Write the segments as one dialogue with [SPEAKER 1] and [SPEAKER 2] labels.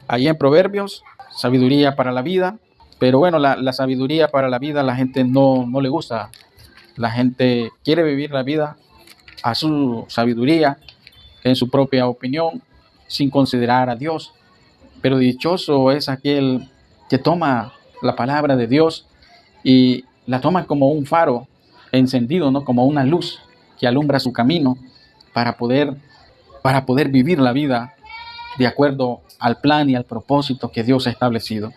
[SPEAKER 1] ahí en Proverbios, sabiduría para la vida. Pero bueno, la sabiduría para la vida, la gente no le gusta. La gente quiere vivir la vida a su sabiduría, en su propia opinión, sin considerar a Dios. Pero dichoso es aquel que toma la palabra de Dios y la toma como un faro encendido, ¿no? Como una luz que alumbra su camino para poder vivir la vida de acuerdo al plan y al propósito que Dios ha establecido.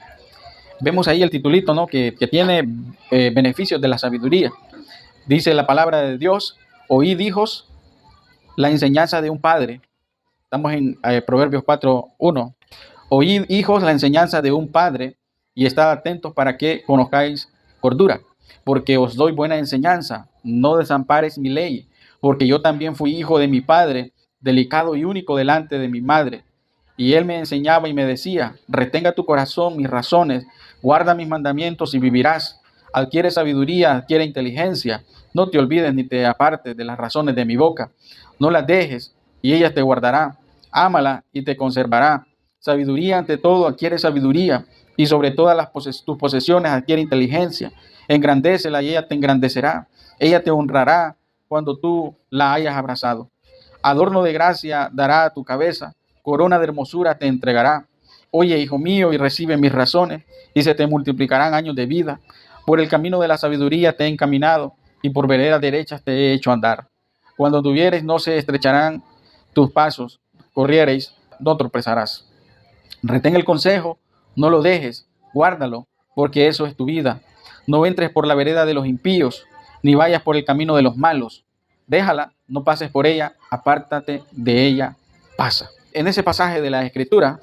[SPEAKER 1] Vemos ahí el titulito, ¿no? que tiene beneficios de la sabiduría. Dice la palabra de Dios: oíd, hijos, la enseñanza de un padre. Estamos en Proverbios 4:1. Oíd, hijos, la enseñanza de un padre, y estad atentos para que conozcáis cordura, porque os doy buena enseñanza. No desampares mi ley, porque yo también fui hijo de mi padre, delicado y único delante de mi madre. Y él me enseñaba y me decía: retenga tu corazón mis razones, guarda mis mandamientos y vivirás. Adquiere sabiduría, adquiere inteligencia. No te olvides ni te apartes de las razones de mi boca. No las dejes, y ella te guardará. Ámala y te conservará. Sabiduría ante todo, adquiere sabiduría, y sobre todas tus posesiones adquiere inteligencia. Engrandécela y ella te engrandecerá. Ella te honrará cuando tú la hayas abrazado. Adorno de gracia dará a tu cabeza, corona de hermosura te entregará. Oye, hijo mío, y recibe mis razones, y se te multiplicarán años de vida. Por el camino de la sabiduría te he encaminado, y por veredas derechas te he hecho andar. Cuando tuvieres, no se estrecharán tus pasos, corriereis, no tropezarás. Retén el consejo, no lo dejes, guárdalo, porque eso es tu vida. No entres por la vereda de los impíos, ni vayas por el camino de los malos. Déjala, no pases por ella, apártate de ella, pasa. En ese pasaje de la Escritura,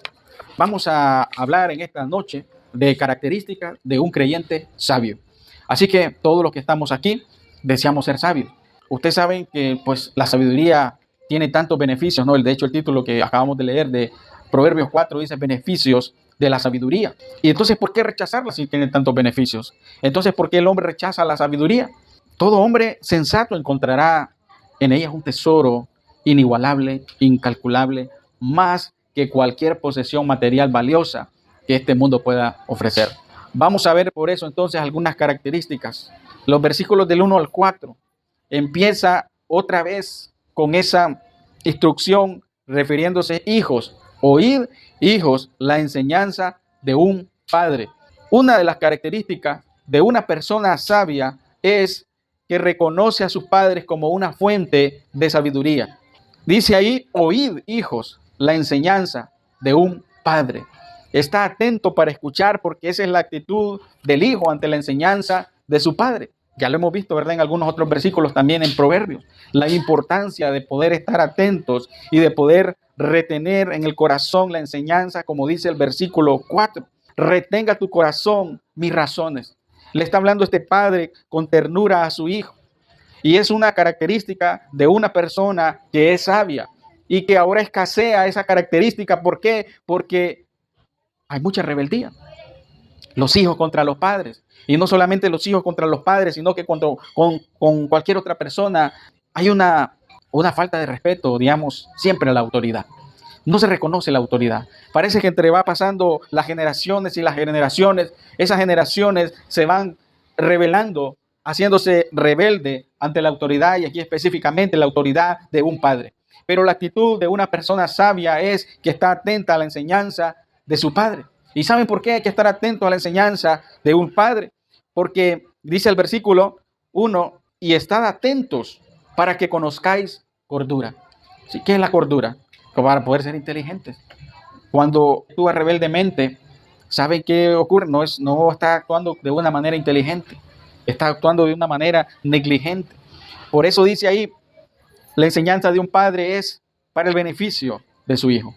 [SPEAKER 1] vamos a hablar en esta noche de características de un creyente sabio. Así que todos los que estamos aquí deseamos ser sabios. Ustedes saben que pues la sabiduría tiene tantos beneficios, ¿no? De hecho, el título que acabamos de leer de Proverbios 4 dice beneficios de la sabiduría. Y entonces, ¿por qué rechazarla si tiene tantos beneficios? Entonces, ¿por qué el hombre rechaza la sabiduría? Todo hombre sensato encontrará en ella un tesoro inigualable, incalculable, más que cualquier posesión material valiosa que este mundo pueda ofrecer. Vamos a ver por eso entonces algunas características. Los versículos del 1 al 4 empieza otra vez con esa instrucción refiriéndose: hijos, oíd, hijos, la enseñanza de un padre. Una de las características de una persona sabia es que reconoce a sus padres como una fuente de sabiduría. Dice ahí: oíd, hijos, la enseñanza de un padre. Está atento para escuchar, porque esa es la actitud del hijo ante la enseñanza de su padre. Ya lo hemos visto, ¿verdad?, en algunos otros versículos también en Proverbios. La importancia de poder estar atentos y de poder retener en el corazón la enseñanza, como dice el versículo 4. Retenga tu corazón mis razones. Le está hablando este padre con ternura a su hijo. Y es una característica de una persona que es sabia y que ahora escasea esa característica. ¿Por qué? Porque hay mucha rebeldía. Los hijos contra los padres. Y no solamente los hijos contra los padres, sino que con cualquier otra persona hay una falta de respeto, digamos, siempre a la autoridad. No se reconoce la autoridad. Parece que entre va pasando las generaciones y las generaciones, esas generaciones se van rebelando, haciéndose rebelde ante la autoridad, y aquí específicamente la autoridad de un padre. Pero la actitud de una persona sabia es que está atenta a la enseñanza de su padre. ¿Y saben por qué hay que estar atento a la enseñanza de un padre? Porque dice el versículo 1: y estad atentos para que conozcáis cordura. ¿Sí? ¿Qué es la cordura? Para poder ser inteligentes. Cuando actúa rebeldemente, ¿sabe qué ocurre? No está actuando de una manera inteligente, está actuando de una manera negligente. Por eso dice ahí: la enseñanza de un padre es para el beneficio de su hijo.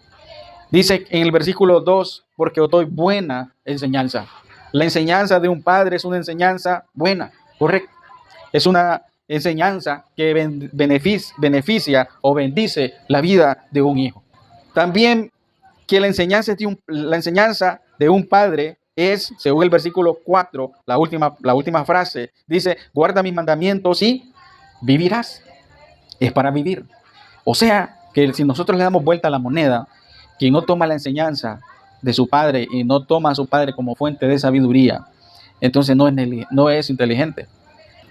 [SPEAKER 1] Dice en el versículo 2: porque os doy buena enseñanza. La enseñanza de un padre es una enseñanza buena, correcto. Es una enseñanza que beneficia o bendice la vida de un hijo. También que la enseñanza de un padre es, según el versículo 4, la última frase, dice: guarda mis mandamientos y vivirás. Es para vivir. O sea, que si nosotros le damos vuelta a la moneda, quien no toma la enseñanza de su padre y no toma a su padre como fuente de sabiduría, entonces no es inteligente.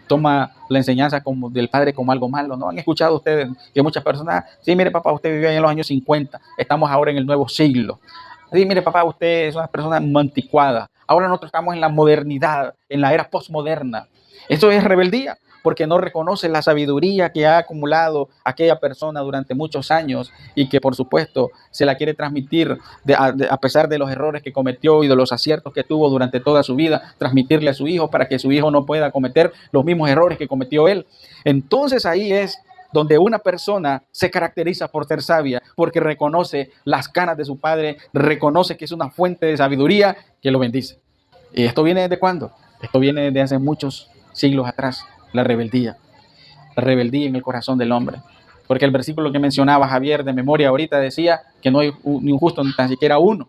[SPEAKER 1] Toma la enseñanza como del padre como algo malo. ¿No han escuchado ustedes que muchas personas, sí, mire papá, usted vivió en los años 50, estamos ahora en el nuevo siglo? Sí, mire papá, usted es una persona anticuada, ahora nosotros estamos en la modernidad, en la era postmoderna. Eso es rebeldía, porque no reconoce la sabiduría que ha acumulado aquella persona durante muchos años y que por supuesto se la quiere transmitir a pesar de los errores que cometió y de los aciertos que tuvo durante toda su vida, transmitirle a su hijo para que su hijo no pueda cometer los mismos errores que cometió él. Entonces ahí es donde una persona se caracteriza por ser sabia, porque reconoce las canas de su padre, reconoce que es una fuente de sabiduría que lo bendice. ¿Y esto viene de cuándo? Esto viene de hace muchos siglos atrás. La rebeldía en el corazón del hombre. Porque el versículo que mencionaba Javier de memoria ahorita decía que no hay ni un justo ni tan siquiera uno.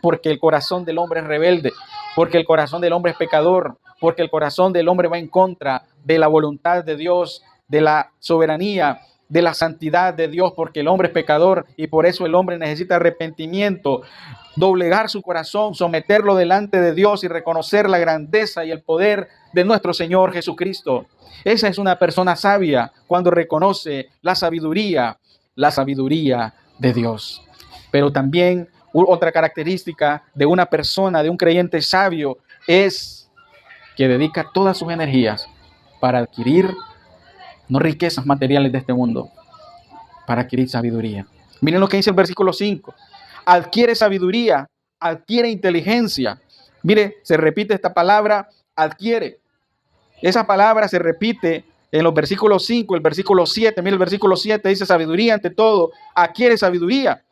[SPEAKER 1] Porque el corazón del hombre es rebelde, porque el corazón del hombre es pecador, porque el corazón del hombre va en contra de la voluntad de Dios, de la soberanía, de la santidad de Dios, porque el hombre es pecador y por eso el hombre necesita arrepentimiento, doblegar su corazón, someterlo delante de Dios y reconocer la grandeza y el poder de nuestro Señor Jesucristo. Esa es una persona sabia cuando reconoce la sabiduría de Dios. Pero también otra característica de una persona, de un creyente sabio, es que dedica todas sus energías para adquirir no riquezas materiales de este mundo, para adquirir sabiduría. Miren lo que dice el versículo 5. Adquiere sabiduría, adquiere inteligencia. Mire, se repite esta palabra, adquiere. Esa palabra se repite en los versículos 5, el versículo 7. Mire, el versículo 7 dice sabiduría ante todo, adquiere sabiduría.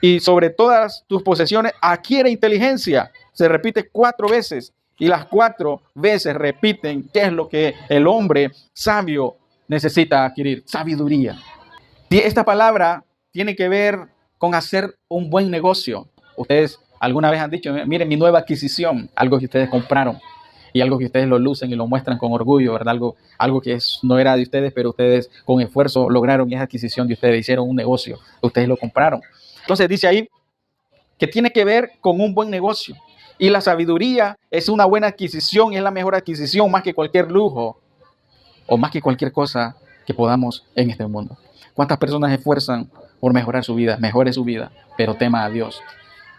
[SPEAKER 1] Y sobre todas tus posesiones, adquiere inteligencia. Se repite 4 veces. Y las 4 veces repiten qué es lo que el hombre sabio necesita adquirir. Sabiduría. Y esta palabra tiene que ver con hacer un buen negocio. Ustedes alguna vez han dicho, miren mi nueva adquisición, algo que ustedes compraron y algo que ustedes lo lucen y lo muestran con orgullo, ¿verdad? Algo que no era de ustedes, pero ustedes con esfuerzo lograron esa adquisición de ustedes, hicieron un negocio, ustedes lo compraron. Entonces dice ahí que tiene que ver con un buen negocio. Y la sabiduría es una buena adquisición, es la mejor adquisición más que cualquier lujo o más que cualquier cosa que podamos en este mundo. ¿Cuántas personas se esfuerzan por mejorar su vida? Mejore su vida, pero tema a Dios.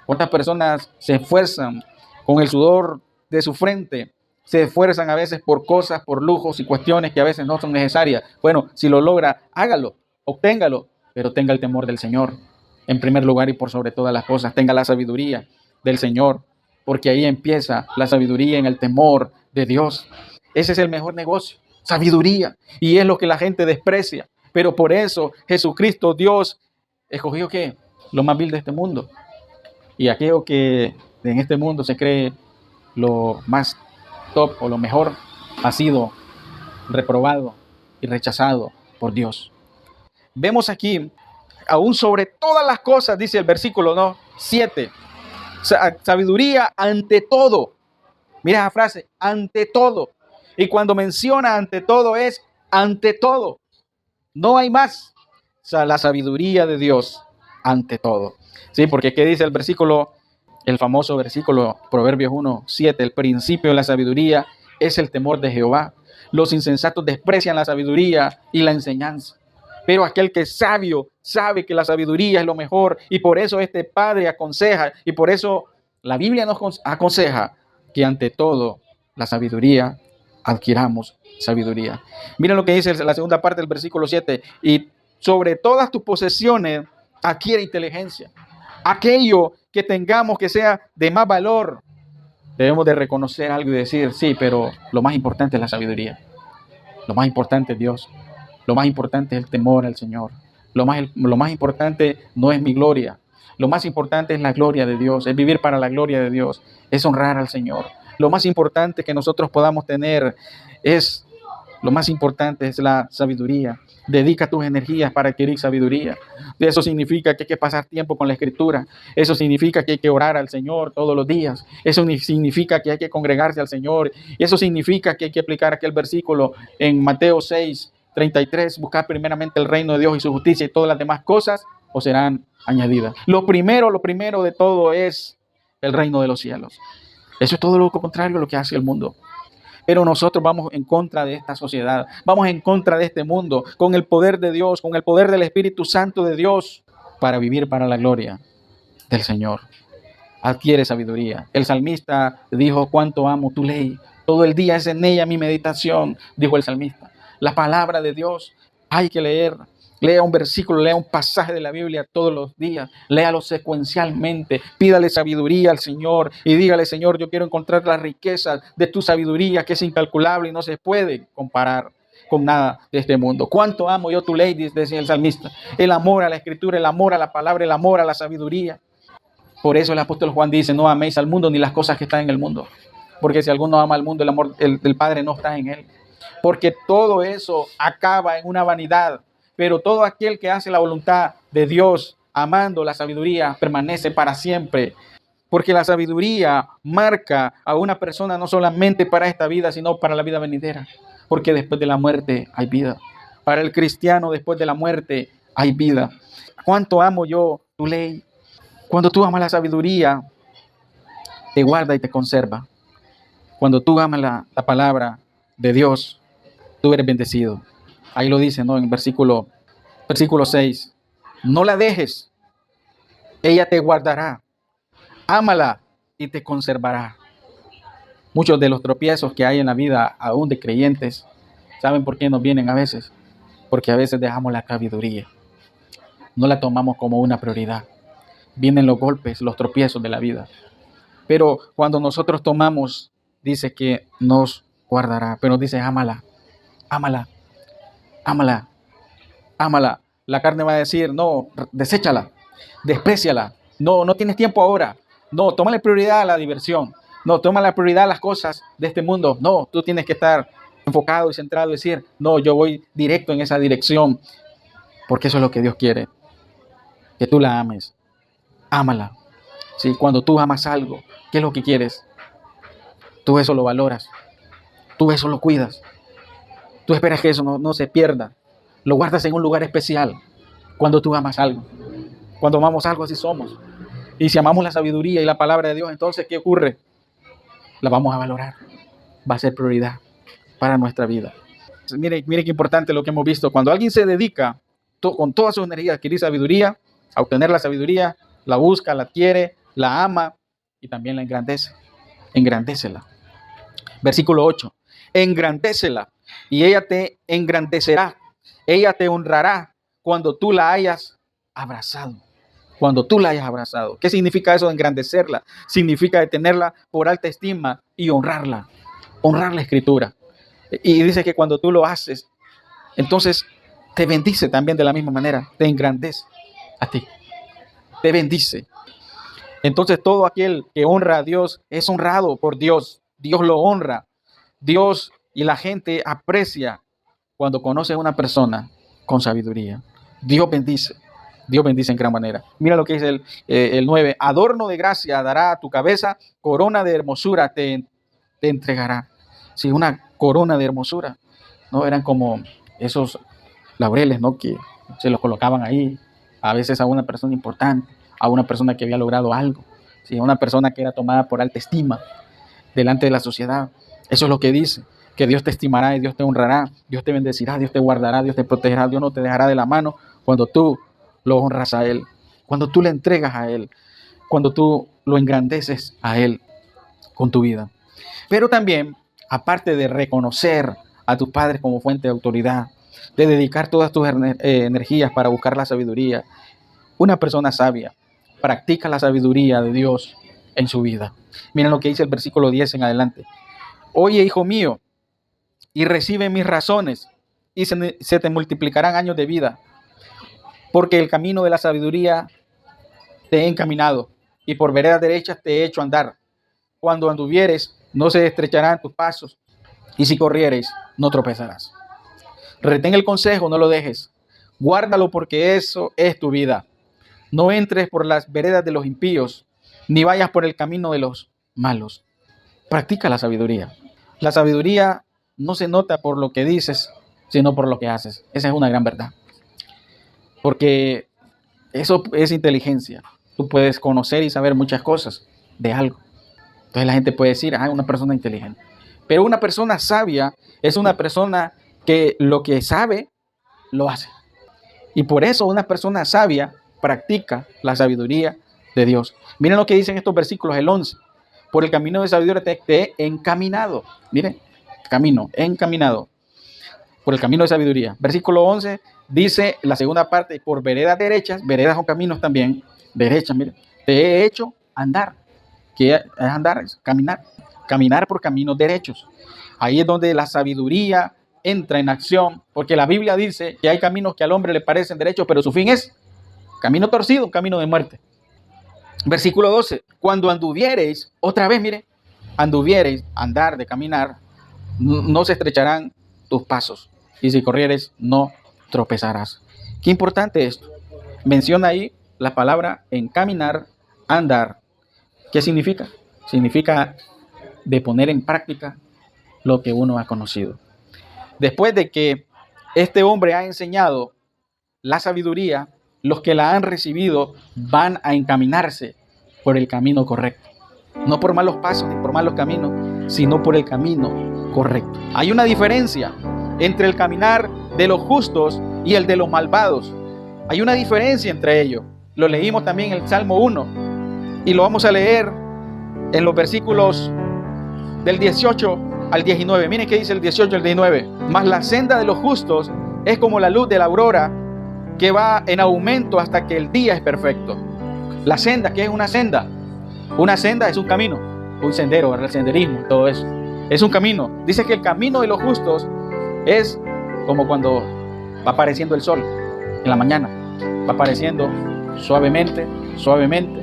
[SPEAKER 1] ¿Cuántas personas se esfuerzan con el sudor de su frente? Se esfuerzan a veces por cosas, por lujos y cuestiones que a veces no son necesarias. Bueno, si lo logra, hágalo, obténgalo, pero tenga el temor del Señor. En primer lugar y por sobre todas las cosas, tenga la sabiduría del Señor, porque ahí empieza la sabiduría en el temor de Dios. Ese es el mejor negocio, sabiduría, y es lo que la gente desprecia. Pero por eso Jesucristo, Dios, escogió ¿qué? Lo más vil de este mundo. Y aquello que en este mundo se cree lo más top o lo mejor ha sido reprobado y rechazado por Dios. Vemos aquí, aún sobre todas las cosas, dice el versículo 7, sabiduría ante todo. Mira esa frase, ante todo. Y cuando menciona ante todo es ante todo. No hay más. O sea, la sabiduría de Dios ante todo. Sí, porque ¿qué dice el versículo? El famoso versículo Proverbios 1:7. El principio de la sabiduría es el temor de Jehová. Los insensatos desprecian la sabiduría y la enseñanza. Pero aquel que es sabio sabe que la sabiduría es lo mejor. Y por eso este Padre aconseja. Y por eso la Biblia nos aconseja que ante todo la sabiduría adquiramos sabiduría. Miren lo que dice la segunda parte del versículo 7. Y sobre todas tus posesiones adquiere inteligencia. Aquello que tengamos que sea de más valor, debemos de reconocer algo y decir, sí, pero lo más importante es la sabiduría. Lo más importante es Dios. Lo más importante es el temor al Señor. Lo más importante no es mi gloria. Lo más importante es la gloria de Dios, es vivir para la gloria de Dios, es honrar al Señor. Lo más importante que nosotros podamos tener lo más importante es la sabiduría. Dedica tus energías para adquirir sabiduría. Eso significa que hay que pasar tiempo con la Escritura. Eso significa que hay que orar al Señor todos los días. Eso significa que hay que congregarse al Señor. Eso significa que hay que aplicar aquel versículo en Mateo 6:33. Buscar primeramente el reino de Dios y su justicia y todas las demás cosas os serán añadidas. Lo primero de todo es el reino de los cielos. Eso es todo lo contrario a lo que hace el mundo. Pero nosotros vamos en contra de esta sociedad, vamos en contra de este mundo, con el poder de Dios, con el poder del Espíritu Santo de Dios, para vivir para la gloria del Señor. Adquiere sabiduría. El salmista dijo, cuánto amo tu ley. Todo el día es en ella mi meditación, dijo el salmista. La palabra de Dios hay que leer. Lea un versículo, lea un pasaje de la Biblia todos los días. Léalo secuencialmente. Pídale sabiduría al Señor y dígale, Señor, yo quiero encontrar las riquezas de tu sabiduría, que es incalculable y no se puede comparar con nada de este mundo. Cuánto amo yo tu ley, decía el salmista. El amor a la escritura, el amor a la palabra, el amor a la sabiduría. Por eso el apóstol Juan dice, no améis al mundo ni las cosas que están en el mundo. Porque si alguno ama al mundo, el amor del Padre no está en él. Porque todo eso acaba en una vanidad. Pero todo aquel que hace la voluntad de Dios, amando la sabiduría, permanece para siempre. Porque la sabiduría marca a una persona no solamente para esta vida, sino para la vida venidera. Porque después de la muerte hay vida. Para el cristiano, después de la muerte hay vida. ¿Cuánto amo yo tu ley? Cuando tú amas la sabiduría, te guarda y te conserva. Cuando tú amas la palabra de Dios, tú eres bendecido. Ahí lo dice, ¿no? En versículo 6. No la dejes, ella te guardará. Ámala y te conservará. Muchos de los tropiezos que hay en la vida, aún de creyentes, ¿saben por qué nos vienen a veces? Porque a veces dejamos la sabiduría. No la tomamos como una prioridad. Vienen los golpes, los tropiezos de la vida. Pero cuando nosotros tomamos, dice que nos guardará. Pero dice, ámala, ámala, ámala, ámala. La carne va a decir, no, deséchala, despréciala. No tienes tiempo ahora. No, tómale prioridad a la diversión. No, tómale prioridad a las cosas de este mundo. No, tú tienes que estar enfocado y centrado y decir, no, yo voy directo en esa dirección. Porque eso es lo que Dios quiere. Que tú la ames. Ámala. ¿Sí? Cuando tú amas algo, ¿qué es lo que quieres? Tú eso lo valoras. Tú eso lo cuidas. Tú esperas que eso no se pierda. Lo guardas en un lugar especial. Cuando tú amas algo. Cuando amamos algo, así somos. Y si amamos la sabiduría y la palabra de Dios, entonces, ¿qué ocurre? La vamos a valorar. Va a ser prioridad para nuestra vida. Mire qué importante lo que hemos visto. Cuando alguien se dedica con toda su energía a adquirir sabiduría, a obtener la sabiduría, la busca, la adquiere, la ama y también la engrandece. Engrandécela. Versículo 8. Engrandécela y ella te engrandecerá. Ella te honrará cuando tú la hayas abrazado. Cuando tú la hayas abrazado. ¿Qué significa eso de engrandecerla? Significa de tenerla por alta estima y honrarla. Honrar la escritura. Y dice que cuando tú lo haces, entonces te bendice también de la misma manera. Te engrandece a ti. Te bendice. Entonces todo aquel que honra a Dios es honrado por Dios. Dios lo honra. Dios y la gente aprecia cuando conoce a una persona con sabiduría. Dios bendice. Dios bendice en gran manera. Mira lo que dice el 9. Adorno de gracia dará a tu cabeza, corona de hermosura te entregará. Sí, una corona de hermosura. No eran como esos laureles, ¿no? Que se los colocaban ahí, a veces a una persona importante, a una persona que había logrado algo, ¿sí? A una persona que era tomada por alta estima delante de la sociedad. Eso es lo que dice, que Dios te estimará y Dios te honrará, Dios te bendecirá, Dios te guardará, Dios te protegerá, Dios no te dejará de la mano cuando tú lo honras a Él, cuando tú le entregas a Él, cuando tú lo engrandeces a Él con tu vida. Pero también, aparte de reconocer a tus padres como fuente de autoridad, de dedicar todas tus energías para buscar la sabiduría, una persona sabia practica la sabiduría de Dios en su vida. Miren lo que dice el versículo 10 en adelante. Oye, hijo mío, y recibe mis razones, y se te multiplicarán años de vida, porque el camino de la sabiduría te he encaminado, y por veredas derechas te he hecho andar. Cuando anduvieres, no se estrecharán tus pasos, y si corrieres, no tropezarás. Retén el consejo, no lo dejes. Guárdalo, porque eso es tu vida. No entres por las veredas de los impíos, ni vayas por el camino de los malos. Practica la sabiduría. La sabiduría no se nota por lo que dices, sino por lo que haces. Esa es una gran verdad. Porque eso es inteligencia. Tú puedes conocer y saber muchas cosas, de algo. Entonces la gente puede decir, una persona inteligente. Pero una persona sabia es una persona que lo que sabe, lo hace. Y por eso una persona sabia practica la sabiduría de Dios. Miren lo que dicen estos versículos, el 11. Por el camino de sabiduría te he encaminado. Miren, camino, encaminado. Por el camino de sabiduría. Versículo 11 dice la segunda parte, por veredas derechas, veredas son caminos también, derechas, miren, te he hecho andar. ¿Qué es andar? Es caminar. Caminar por caminos derechos. Ahí es donde la sabiduría entra en acción, porque la Biblia dice que hay caminos que al hombre le parecen derechos, pero su fin es camino torcido, un camino de muerte. Versículo 12, cuando anduviereis, otra vez, mire, anduviereis, andar de caminar, no se estrecharán tus pasos, y si corrieres, no tropezarás. Qué importante esto. Menciona ahí la palabra encaminar, andar. ¿Qué significa? Significa de poner en práctica lo que uno ha conocido. Después de que este hombre ha enseñado la sabiduría, los que la han recibido van a encaminarse por el camino correcto. No por malos pasos ni por malos caminos, sino por el camino correcto. Hay una diferencia entre el caminar de los justos y el de los malvados. Hay una diferencia entre ellos. Lo leímos también en el Salmo 1 y lo vamos a leer en los versículos del 18 al 19. Miren qué dice el 18 al 19. Mas la senda de los justos es como la luz de la aurora que va en aumento hasta que el día es perfecto. La senda, ¿qué es una senda? Una senda es un camino, un sendero, el senderismo, todo eso. Es un camino. Dice que el camino de los justos es como cuando va apareciendo el sol en la mañana. Va apareciendo suavemente, suavemente.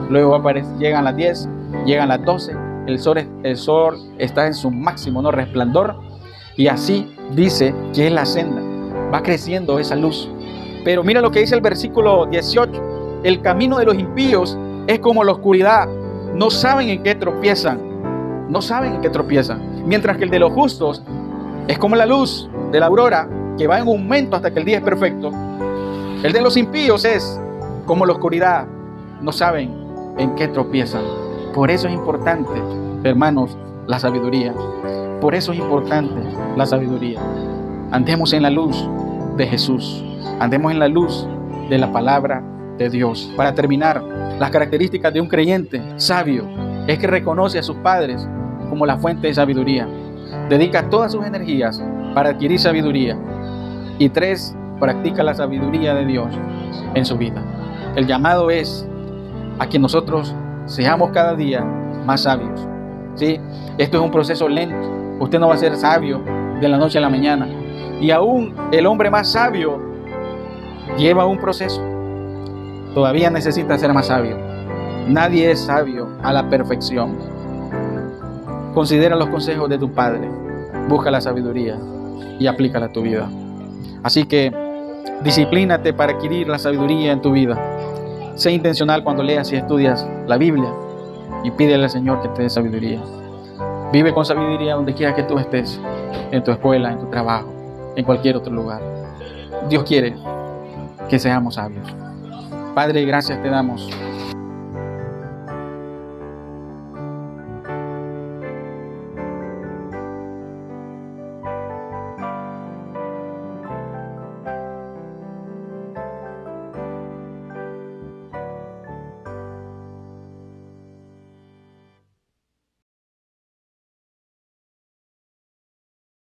[SPEAKER 1] Luego llegan las 10, llegan las 12. El sol está en su máximo, ¿no?, resplandor. Y así dice que es la senda. Va creciendo esa luz. Pero mira lo que dice el versículo 18. El camino de los impíos es como la oscuridad. No saben en qué tropiezan. No saben en qué tropiezan. Mientras que el de los justos es como la luz de la aurora que va en aumento hasta que el día es perfecto. El de los impíos es como la oscuridad. No saben en qué tropiezan. Por eso es importante, hermanos, la sabiduría. Por eso es importante la sabiduría. Andemos en la luz de Jesús. Andemos en la luz de la palabra de Dios. Para terminar, las características de un creyente sabio es que reconoce a sus padres como la fuente de sabiduría. Dedica todas sus energías para adquirir sabiduría. Y 3, practica la sabiduría de Dios en su vida. El llamado es a que nosotros seamos cada día más sabios. ¿Sí? Esto es un proceso lento. Usted no va a ser sabio de la noche a la mañana. Y aún el hombre más sabio lleva un proceso. Todavía necesita ser más sabio. Nadie es sabio a la perfección. Considera los consejos de tu padre. Busca la sabiduría y aplícala a tu vida. Así que disciplínate para adquirir la sabiduría en tu vida. Sé intencional cuando leas y estudias la Biblia y pídele al Señor que te dé sabiduría. Vive con sabiduría donde quiera que tú estés, en tu escuela, en tu trabajo, en cualquier otro lugar. Dios quiere que seamos sabios. Padre, gracias te damos